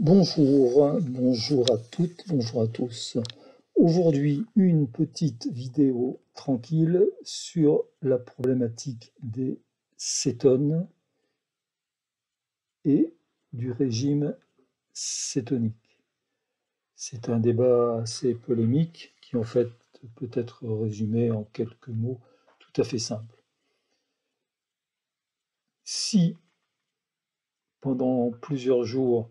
Bonjour à toutes, bonjour à tous. Aujourd'hui, une petite vidéo tranquille sur la problématique des cétones et du régime cétonique. C'est un débat assez polémique qui en fait peut être résumé en quelques mots tout à fait simples. Si pendant plusieurs jours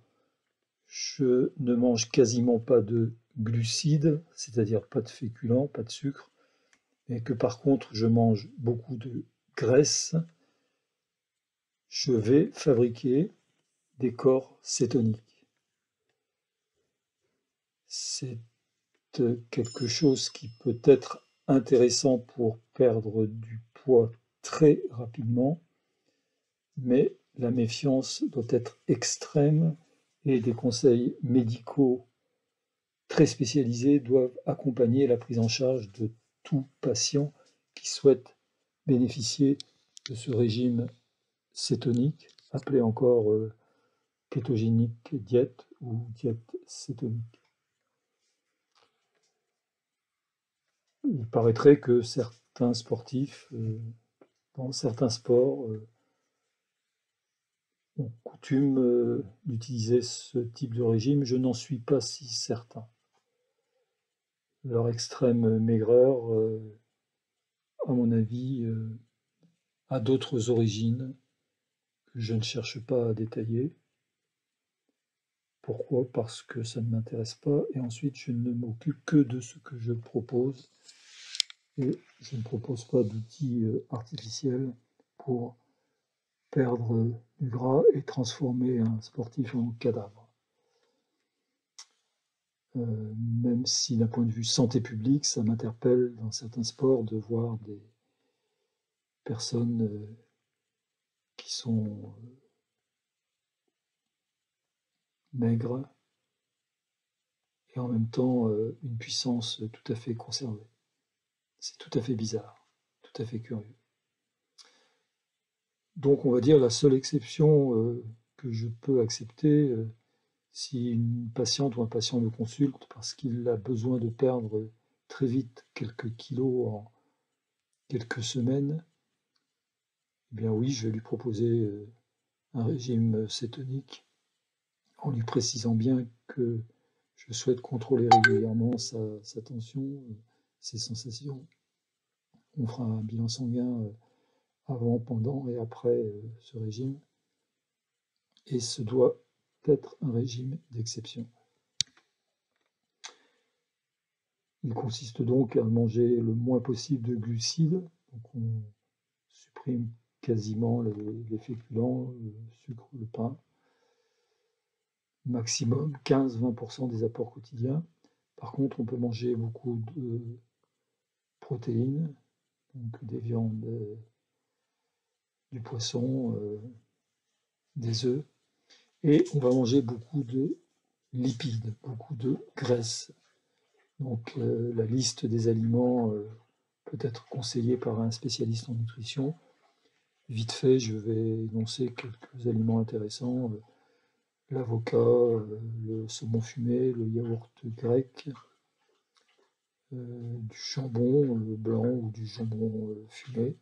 je ne mange quasiment pas de glucides, c'est-à-dire pas de féculents, pas de sucre, et que par contre je mange beaucoup de graisse, je vais fabriquer des corps cétoniques. C'est quelque chose qui peut être intéressant pour perdre du poids très rapidement, mais la méfiance doit être extrême et des conseils médicaux très spécialisés doivent accompagner la prise en charge de tout patient qui souhaite bénéficier de ce régime cétonique, appelé encore kétogénique diète ou diète cétonique. Il paraîtrait que certains sportifs, dans certains sports, ont coutume d'utiliser ce type de régime. Je n'en suis pas si certain. Leur extrême maigreur, à mon avis, a d'autres origines que je ne cherche pas à détailler. Pourquoi? Parce que ça ne m'intéresse pas et ensuite je ne m'occupe que de ce que je propose et je ne propose pas d'outils artificiels pour perdre du gras et transformer un sportif en cadavre. Même si d'un point de vue santé publique, ça m'interpelle dans certains sports de voir des personnes qui sont maigres et en même temps une puissance tout à fait conservée. C'est tout à fait bizarre, tout à fait curieux. Donc on va dire la seule exception que je peux accepter, si une patiente ou un patient me consulte parce qu'il a besoin de perdre très vite quelques kilos en quelques semaines, eh bien oui, je vais lui proposer un régime cétonique en lui précisant bien que je souhaite contrôler régulièrement sa tension, ses sensations. On fera un bilan sanguin avant, pendant et après ce régime. Et ce doit être un régime d'exception. Il consiste donc à manger le moins possible de glucides. Donc on supprime quasiment les féculents, le sucre, le pain. Maximum 15-20% des apports quotidiens. Par contre, on peut manger beaucoup de protéines, donc des viandes, du poisson, des œufs. Et on va manger beaucoup de lipides, beaucoup de graisses. Donc la liste des aliments peut être conseillée par un spécialiste en nutrition. Vite fait, je vais énoncer quelques aliments intéressants. L'avocat, le saumon fumé, le yaourt grec, du jambon blanc ou du jambon fumé.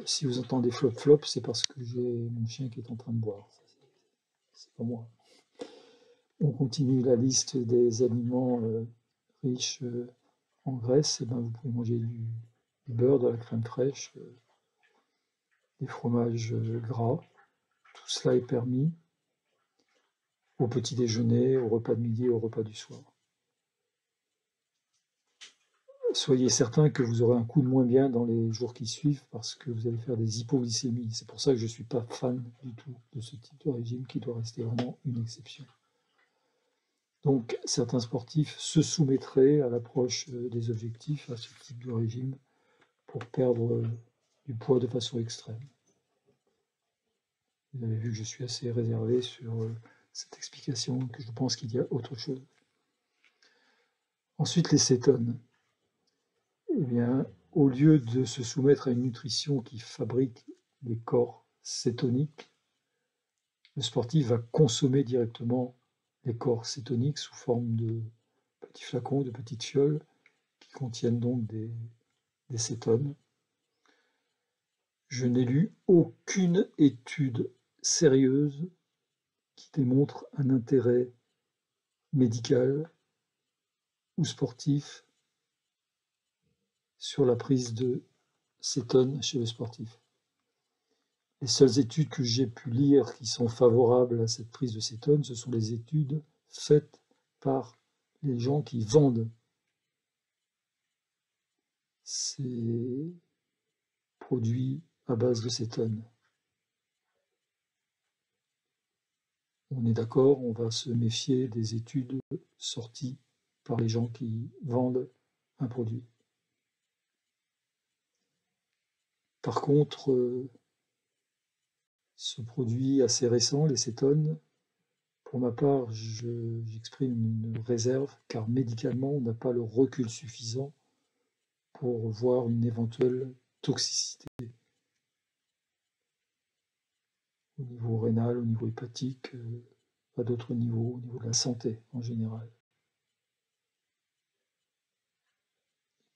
Si vous entendez flop-flop, c'est parce que j'ai mon chien qui est en train de boire. C'est pas moi. On continue la liste des aliments riches en graisse. Et ben, vous pouvez manger du beurre, de la crème fraîche, des fromages gras. Tout cela est permis au petit déjeuner, au repas de midi et au repas du soir. Soyez certain que vous aurez un coup de moins bien dans les jours qui suivent parce que vous allez faire des hypoglycémies. C'est pour ça que je ne suis pas fan du tout de ce type de régime qui doit rester vraiment une exception. Donc certains sportifs se soumettraient à l'approche des objectifs, à ce type de régime, pour perdre du poids de façon extrême. Vous avez vu que je suis assez réservé sur cette explication, que je pense qu'il y a autre chose. Ensuite, les cétones. Eh bien, au lieu de se soumettre à une nutrition qui fabrique des corps cétoniques, le sportif va consommer directement les corps cétoniques sous forme de petits flacons, de petites fioles, qui contiennent donc des cétones. Je n'ai lu aucune étude sérieuse qui démontre un intérêt médical ou sportif sur la prise de cétones chez le sportif. Les seules études que j'ai pu lire qui sont favorables à cette prise de cétones, ce sont les études faites par les gens qui vendent ces produits à base de cétones. On est d'accord, on va se méfier des études sorties par les gens qui vendent un produit. Par contre, ce produit assez récent, les cétones, pour ma part, j'exprime une réserve, car médicalement, on n'a pas le recul suffisant pour voir une éventuelle toxicité au niveau rénal, au niveau hépatique, à d'autres niveaux, au niveau de la santé en général.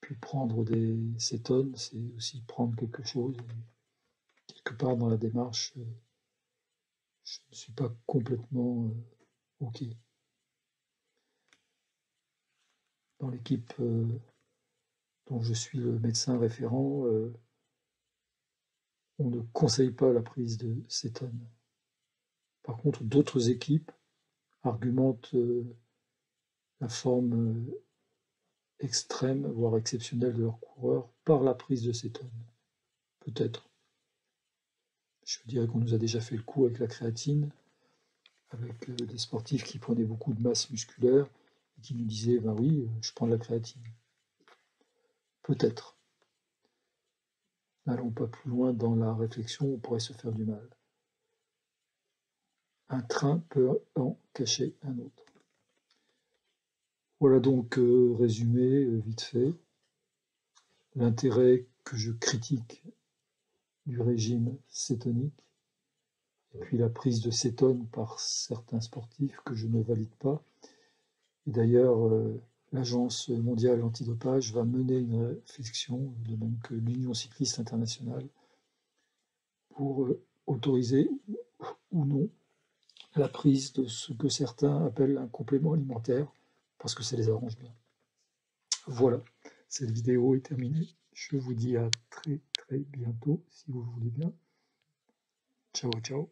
Puis prendre des cétones, c'est aussi prendre quelque chose. Et quelque part dans la démarche, je ne suis pas complètement OK. Dans l'équipe dont je suis le médecin référent, on ne conseille pas la prise de cétones. Par contre, d'autres équipes argumentent la forme extrême, voire exceptionnelle de leurs coureurs par la prise de cétones. Peut-être. Je dirais qu'on nous a déjà fait le coup avec la créatine, avec des sportifs qui prenaient beaucoup de masse musculaire et qui nous disaient ben oui, je prends de la créatine. Peut-être. N'allons pas plus loin dans la réflexion, on pourrait se faire du mal. Un train peut en cacher un autre. Voilà donc résumé vite fait l'intérêt que je critique du régime cétonique et puis la prise de cétone par certains sportifs que je ne valide pas. Et d'ailleurs, l'Agence mondiale antidopage va mener une réflexion, de même que l'Union cycliste internationale, pour autoriser ou non la prise de ce que certains appellent un complément alimentaire, parce que ça les arrange bien. Voilà, cette vidéo est terminée. Je vous dis à très très bientôt, si vous le voulez bien. Ciao, ciao.